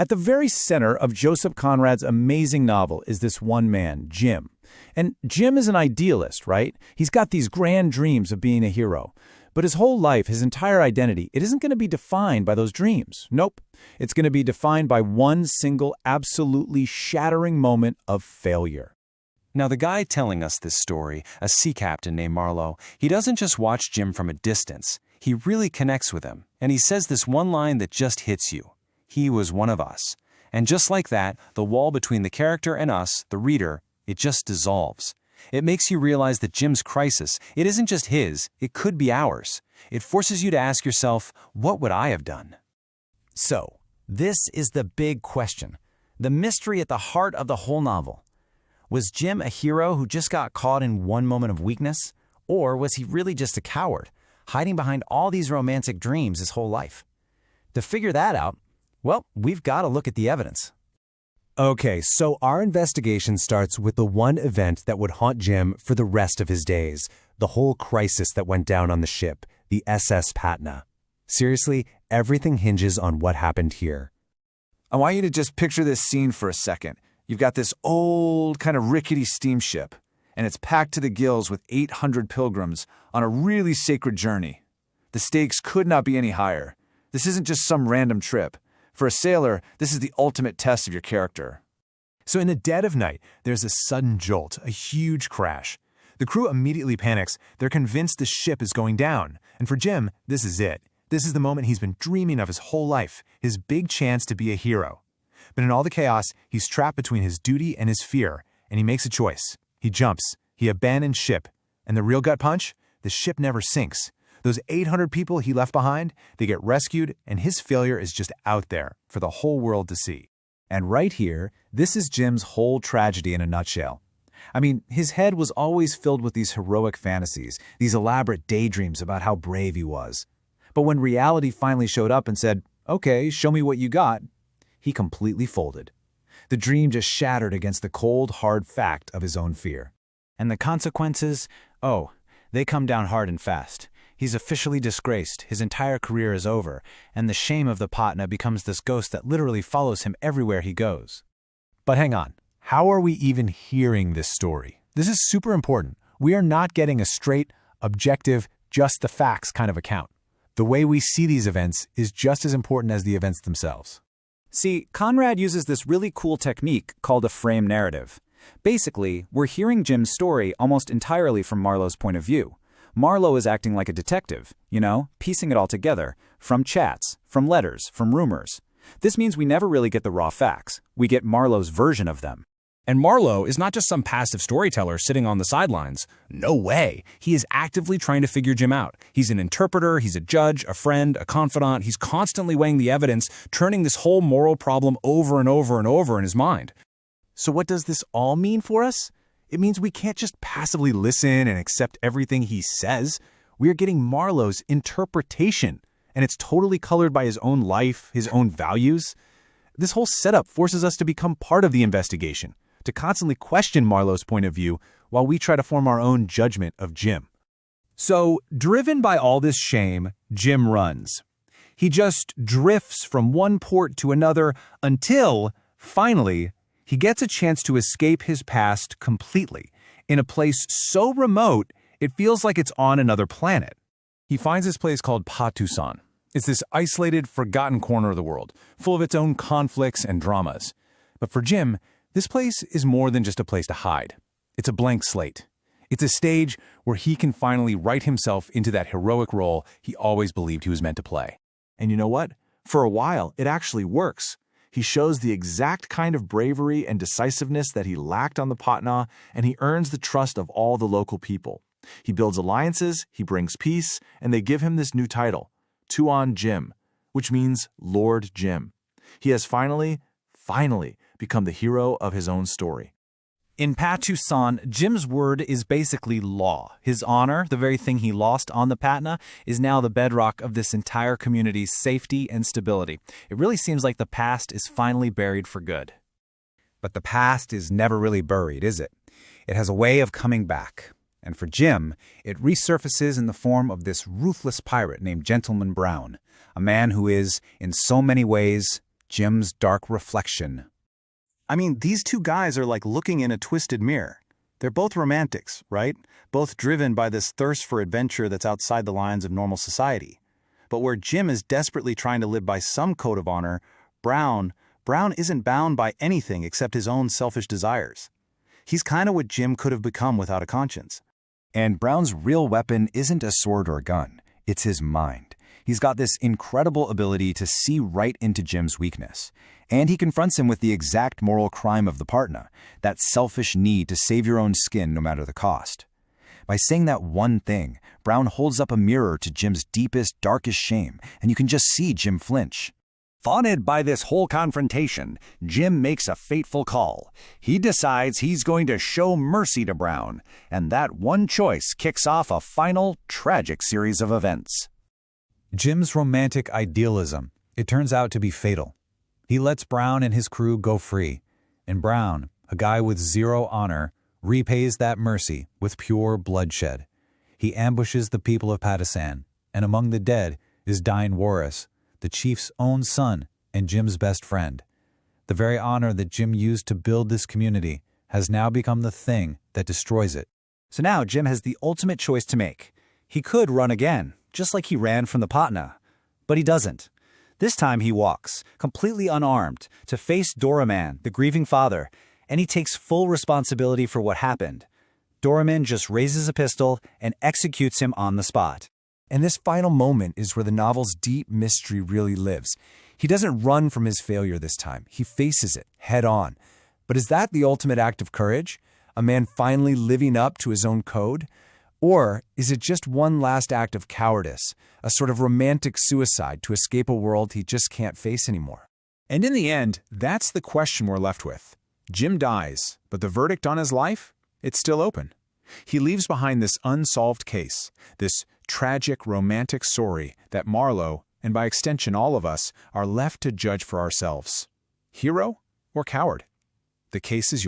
At the very center of Joseph Conrad's amazing novel is this one man, Jim. And Jim is an idealist, right? He's got these grand dreams of being a hero. But his whole life, his entire identity, it isn't going to be defined by those dreams. Nope. It's going to be defined by one single, absolutely shattering moment of failure. Now, the guy telling us this story, a sea captain named Marlow, he doesn't just watch Jim from a distance. He really connects with him. And he says this one line that just hits you. He was one of us. And just like that, the wall between the character and us, the reader, it just dissolves. It makes you realize that Jim's crisis, it isn't just his, it could be ours. It forces you to ask yourself, what would I have done? So, this is the big question, the mystery at the heart of the whole novel. Was Jim a hero who just got caught in one moment of weakness? Or was he really just a coward, hiding behind all these romantic dreams his whole life? To figure that out, well, we've got to look at the evidence. Okay, so our investigation starts with the one event that would haunt Jim for the rest of his days, the whole crisis that went down on the ship, the SS Patna. Seriously, everything hinges on what happened here. I want you to just picture this scene for a second. You've got this old, kind of rickety steamship, and it's packed to the gills with 800 pilgrims on a really sacred journey. The stakes could not be any higher. This isn't just some random trip. For a sailor, this is the ultimate test of your character. So in the dead of night, there's a sudden jolt, a huge crash. The crew immediately panics. They're convinced the ship is going down. And for Jim, this is it. This is the moment he's been dreaming of his whole life, his big chance to be a hero. But in all the chaos, he's trapped between his duty and his fear, and he makes a choice. He jumps. He abandons ship. And the real gut punch? The ship never sinks. Those 800 people he left behind, they get rescued, and his failure is just out there for the whole world to see. And right here, this is Jim's whole tragedy in a nutshell. I mean, his head was always filled with these heroic fantasies, these elaborate daydreams about how brave he was. But when reality finally showed up and said, okay, show me what you got, he completely folded. The dream just shattered against the cold, hard fact of his own fear. And the consequences, oh, they come down hard and fast. He's officially disgraced, his entire career is over, and the shame of the Patna becomes this ghost that literally follows him everywhere he goes. But hang on, how are we even hearing this story? This is super important. We are not getting a straight, objective, just the facts kind of account. The way we see these events is just as important as the events themselves. See, Conrad uses this really cool technique called a frame narrative. Basically, we're hearing Jim's story almost entirely from Marlow's point of view. Marlow is acting like a detective, piecing it all together, from chats, from letters, from rumors. This means we never really get the raw facts. We get Marlow's version of them. And Marlow is not just some passive storyteller sitting on the sidelines. No way. He is actively trying to figure Jim out. He's an interpreter, he's a judge, a friend, a confidant. He's constantly weighing the evidence, turning this whole moral problem over and over and over in his mind. So what does this all mean for us? It means we can't just passively listen and accept everything he says. We are getting Marlow's interpretation, and it's totally colored by his own life, his own values. This whole setup forces us to become part of the investigation, to constantly question Marlow's point of view while we try to form our own judgment of Jim. So, driven by all this shame, Jim runs. He just drifts from one port to another until, finally, he gets a chance to escape his past completely, in a place so remote it feels like it's on another planet. He finds this place called Patusan. It's this isolated, forgotten corner of the world, full of its own conflicts and dramas. But for Jim, this place is more than just a place to hide. It's a blank slate. It's a stage where he can finally write himself into that heroic role he always believed he was meant to play. And you know what? For a while, it actually works. He shows the exact kind of bravery and decisiveness that he lacked on the Patna, and he earns the trust of all the local people. He builds alliances, he brings peace, and they give him this new title, Tuan Jim, which means Lord Jim. He has finally become the hero of his own story. In Patusan, Jim's word is basically law. His honor, the very thing he lost on the Patna, is now the bedrock of this entire community's safety and stability. It really seems like the past is finally buried for good. But the past is never really buried, is it? It has a way of coming back. And for Jim, it resurfaces in the form of this ruthless pirate named Gentleman Brown, a man who is, in so many ways, Jim's dark reflection. I mean, these two guys are like looking in a twisted mirror. They're both romantics, right? Both driven by this thirst for adventure that's outside the lines of normal society. But where Jim is desperately trying to live by some code of honor, Brown isn't bound by anything except his own selfish desires. He's kind of what Jim could have become without a conscience. And Brown's real weapon isn't a sword or a gun, it's his mind. He's got this incredible ability to see right into Jim's weakness. And he confronts him with the exact moral crime of the partner, that selfish need to save your own skin no matter the cost. By saying that one thing, Brown holds up a mirror to Jim's deepest, darkest shame, and you can just see Jim flinch. Haunted by this whole confrontation, Jim makes a fateful call. He decides he's going to show mercy to Brown, and that one choice kicks off a final, tragic series of events. Jim's romantic idealism, it turns out to be fatal. He lets Brown and his crew go free, and Brown, a guy with zero honor, repays that mercy with pure bloodshed. He ambushes the people of Patasan, and among the dead is Dine Warris, the chief's own son and Jim's best friend. The very honor that Jim used to build this community has now become the thing that destroys it. So now Jim has the ultimate choice to make. He could run again, just like he ran from the Patna. But he doesn't. This time he walks, completely unarmed, to face Doraman, the grieving father, and he takes full responsibility for what happened. Doraman just raises a pistol and executes him on the spot. And this final moment is where the novel's deep mystery really lives. He doesn't run from his failure this time. He faces it head on. But is that the ultimate act of courage? A man finally living up to his own code? Or is it just one last act of cowardice, a sort of romantic suicide to escape a world he just can't face anymore? And in the end, that's the question we're left with. Jim dies, but the verdict on his life? It's still open. He leaves behind this unsolved case, this tragic romantic story that Marlow, and by extension all of us, are left to judge for ourselves. Hero or coward? The case is yours.